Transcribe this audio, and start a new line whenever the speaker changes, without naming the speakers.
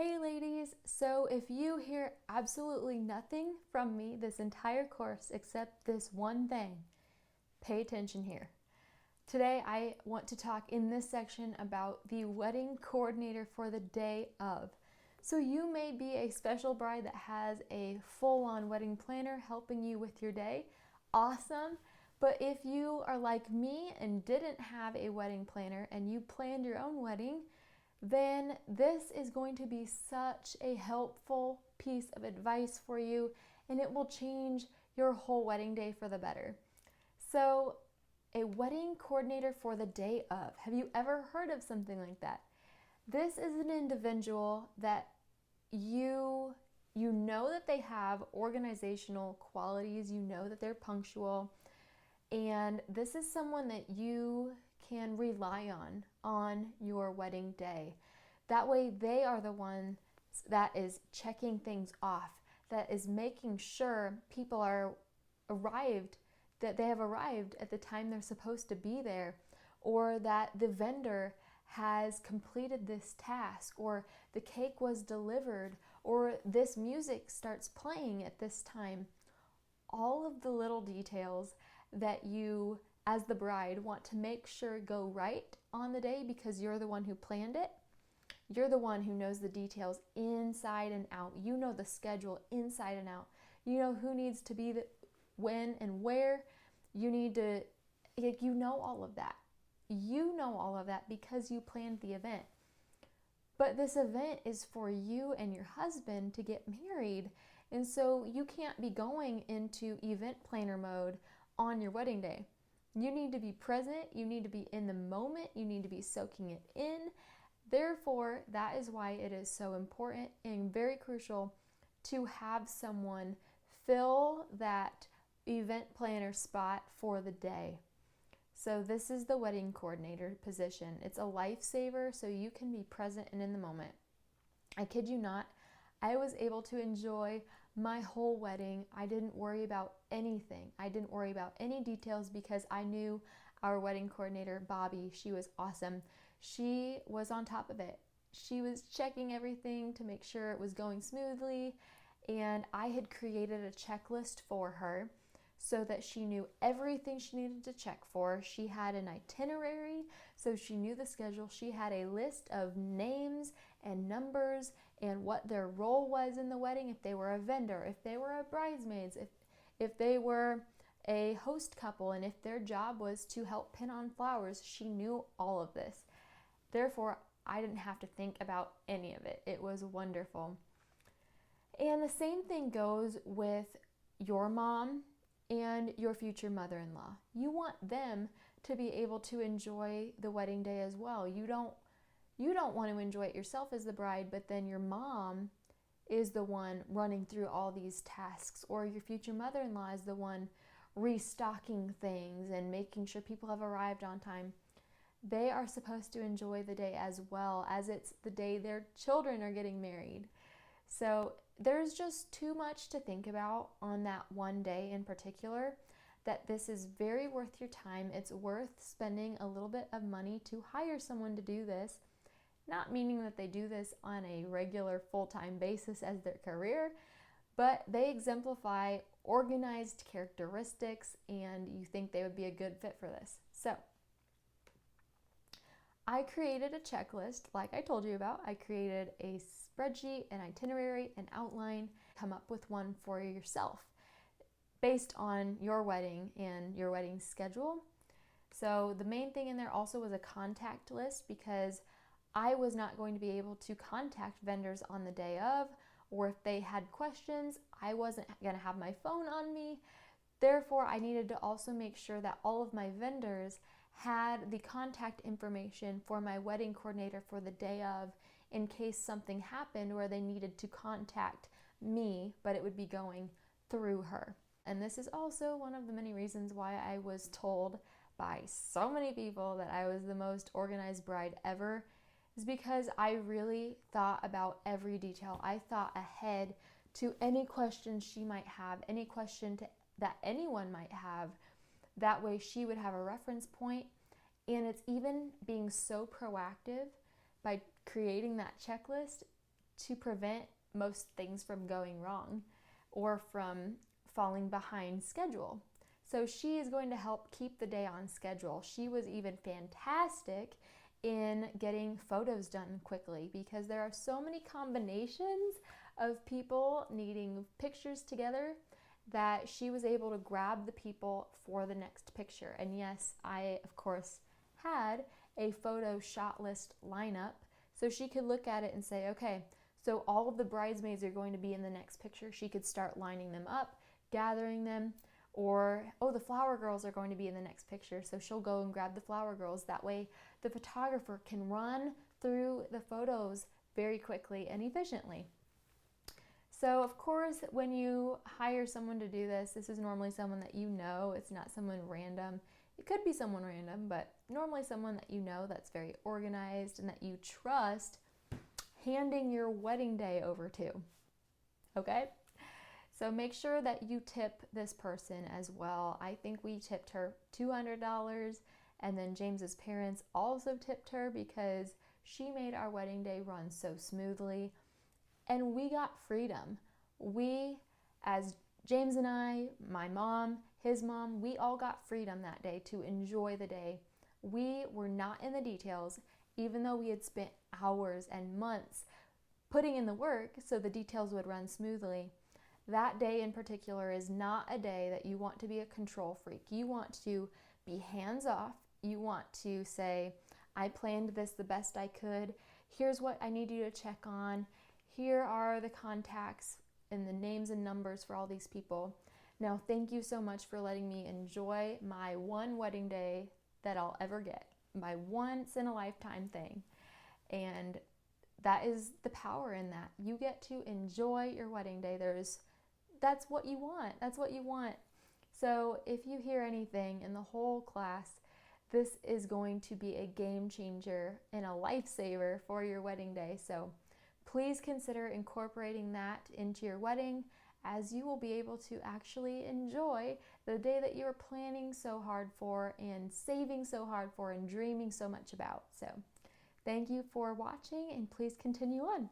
Hey ladies, so if you hear absolutely nothing from me this entire course except this one thing, pay attention here. Today I want to talk in this section about the wedding coordinator for the day of. So you may be a special bride that has a full-on wedding planner helping you with your day. Awesome. But if you are like me and didn't have a wedding planner and you planned your own wedding, then this is going to be such a helpful piece of advice for you, and it will change your whole wedding day for the better. So, a wedding coordinator for the day of. Have you ever heard of something like that? This is an individual that you know that they have organizational qualities, you know that they're punctual, and this is someone that you can rely on your wedding day. That way they are the one that is checking things off, that is making sure people are arrived, that they have arrived at the time they're supposed to be there, or that the vendor has completed this task, or the cake was delivered, or this music starts playing at this time. All of the little details that you, as the bride, want to make sure go right on the day because you're the one who planned it. You're the one who knows the details inside and out. You know the schedule inside and out. You know who needs to be when and where. You know all of that. You know all of that because you planned the event. But this event is for you and your husband to get married. And so you can't be going into event planner mode on your wedding day. You need to be present. You need to be in the moment. You need to be soaking it in. Therefore, that is why it is so important and very crucial to have someone fill that event planner spot for the day. So this is the wedding coordinator position. It's a lifesaver, so you can be present and in the moment. I kid you not, I was able to enjoy my whole wedding. I didn't worry about anything. I didn't worry about any details because I knew our wedding coordinator, Bobby. She was awesome. She was on top of it. She was checking everything to make sure it was going smoothly, and I had created a checklist for her so that she knew everything she needed to check for. She had an itinerary, so she knew the schedule. She had a list of names and numbers and what their role was in the wedding, if they were a vendor, if they were a bridesmaids, if they were a host couple, and if their job was to help pin on flowers. She knew all of this. Therefore, I didn't have to think about any of it. It was wonderful. And the same thing goes with your mom and your future mother-in-law. You want them to be able to enjoy the wedding day as well. You don't want to enjoy it yourself as the bride, but then your mom is the one running through all these tasks, or your future mother-in-law is the one restocking things and making sure people have arrived on time. They are supposed to enjoy the day as well, as it's the day their children are getting married. So there's just too much to think about on that one day in particular, that this is very worth your time. It's worth spending a little bit of money to hire someone to do this, not meaning that they do this on a regular full-time basis as their career, but they exemplify organized characteristics and you think they would be a good fit for this. So I created a checklist like I told you about. I created a spreadsheet, an itinerary, an outline. Come up with one for yourself based on your wedding and your wedding schedule. So the main thing in there also was a contact list, because I was not going to be able to contact vendors on the day of, or if they had questions, I wasn't going to have my phone on me. Therefore, I needed to also make sure that all of my vendors had the contact information for my wedding coordinator for the day of, in case something happened where they needed to contact me, but it would be going through her. And this is also one of the many reasons why I was told by so many people that I was the most organized bride ever, is because I really thought about every detail. I thought ahead to any questions she might have, any question that anyone might have. That way she would have a reference point. And it's even being so proactive by creating that checklist to prevent most things from going wrong or from falling behind schedule. So she is going to help keep the day on schedule. She was even fantastic in getting photos done quickly because there are so many combinations of people needing pictures together that she was able to grab the people for the next picture. And yes, I of course had a photo shot list lineup so she could look at it and say, okay, so all of the bridesmaids are going to be in the next picture. She could start lining them up, gathering them, or, oh, the flower girls are going to be in the next picture, so she'll go and grab the flower girls. That way the photographer can run through the photos very quickly and efficiently. So of course, when you hire someone to do this, this is normally someone that you know. It's not someone random. It could be someone random, but normally someone that you know that's very organized and that you trust handing your wedding day over to. Okay? So make sure that you tip this person as well. I think we tipped her $200, and then James's parents also tipped her because she made our wedding day run so smoothly. And we got freedom. We, as James and I, my mom, his mom, we all got freedom that day to enjoy the day. We were not in the details, even though we had spent hours and months putting in the work so the details would run smoothly. That day in particular is not a day that you want to be a control freak. You want to be hands off. You want to say, I planned this the best I could. Here's what I need you to check on. Here are the contacts and the names and numbers for all these people. Now, thank you so much for letting me enjoy my one wedding day that I'll ever get, my once in a lifetime thing. And that is the power in that. You get to enjoy your wedding day. That's what you want. That's what you want. So if you hear anything in the whole class, this is going to be a game changer and a lifesaver for your wedding day. So please consider incorporating that into your wedding, as you will be able to actually enjoy the day that you're planning so hard for and saving so hard for and dreaming so much about. So thank you for watching, and please continue on.